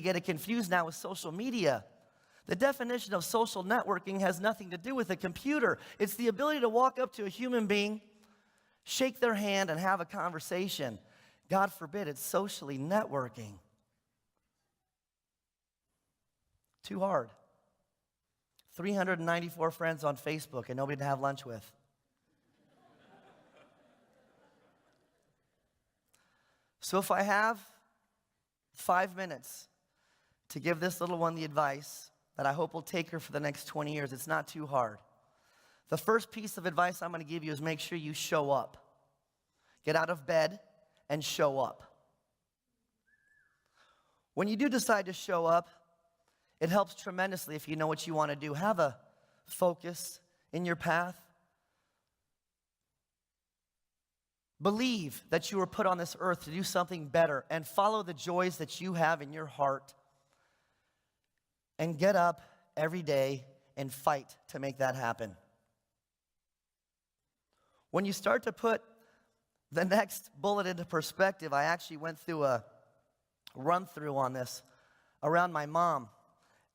get it confused now with social media. The definition of social networking has nothing to do with a computer. It's the ability to walk up to a human being, shake their hand, and have a conversation. God forbid it's socially networking. Too hard. 394 friends on Facebook and nobody to have lunch with. So if I have 5 minutes to give this little one the advice that I hope will take her for the next 20 years, it's not too hard. The first piece of advice I'm going to give you is make sure you show up. Get out of bed and show up. When you do decide to show up, it helps tremendously if you know what you want to do. Have a focus in your path. Believe that you were put on this earth to do something better and follow the joys that you have in your heart. And get up every day and fight to make that happen. When you start to put the next bullet into perspective, I actually went through a run-through on this around my mom.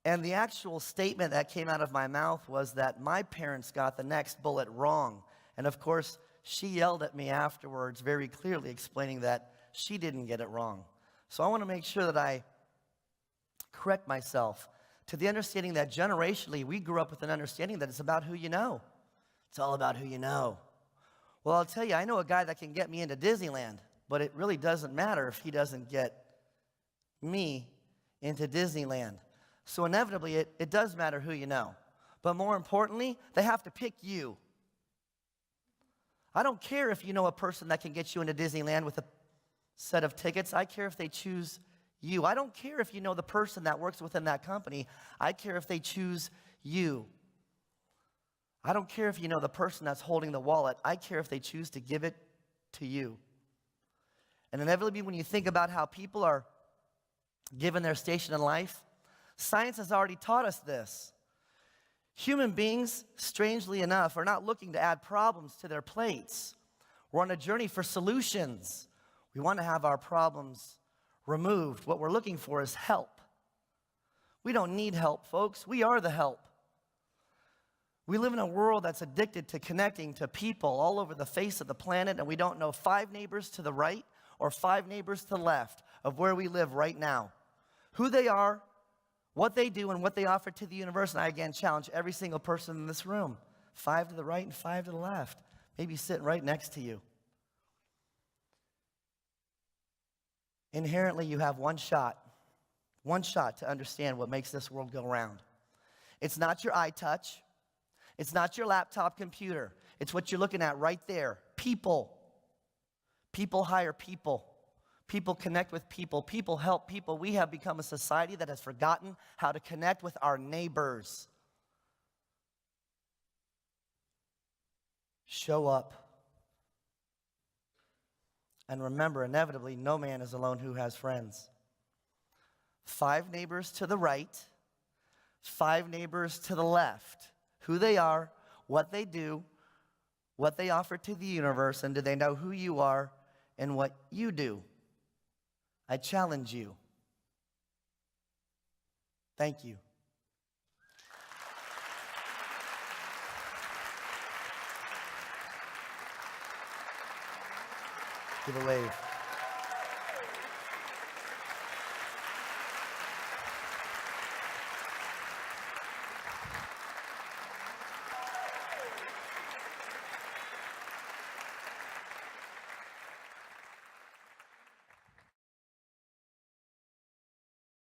And the actual statement that came out of my mouth was that my parents got the next bullet wrong. And of course, she yelled at me afterwards very clearly explaining that she didn't get it wrong. So I want to make sure that I correct myself to the understanding that generationally we grew up with an understanding that it's about who you know. It's all about who you know. Well, I'll tell you, I know a guy that can get me into Disneyland, but it really doesn't matter if he doesn't get me into Disneyland. So inevitably, it does matter who you know. But more importantly, they have to pick you. I don't care if you know a person that can get you into Disneyland with a set of tickets. I care if they choose you. I don't care if you know the person that works within that company. I care if they choose you. I don't care if you know the person that's holding the wallet. I care if they choose to give it to you. And inevitably, when you think about how people are given their station in life, science has already taught us this. Human beings, strangely enough, are not looking to add problems to their plates. We're on a journey for solutions. We want to have our problems removed. What we're looking for is help. We don't need help, folks. We are the help. We live in a world that's addicted to connecting to people all over the face of the planet, and we don't know 5 neighbors to the right or 5 neighbors to the left of where we live right now. Who they are, what they do, and what they offer to the universe. And I again challenge every single person in this room. 5 to the right and 5 to the left. Maybe sitting right next to you. Inherently, you have one shot to understand what makes this world go round. It's not your eye touch. It's not your laptop computer. It's what you're looking at right there. People. People hire people. People connect with people. People help people. We have become a society that has forgotten how to connect with our neighbors. Show up. And remember, inevitably, no man is alone who has friends. 5 neighbors to the right, 5 neighbors to the left. Who they are, what they do, what they offer to the universe, and do they know who you are and what you do? I challenge you. Thank you. Give a wave.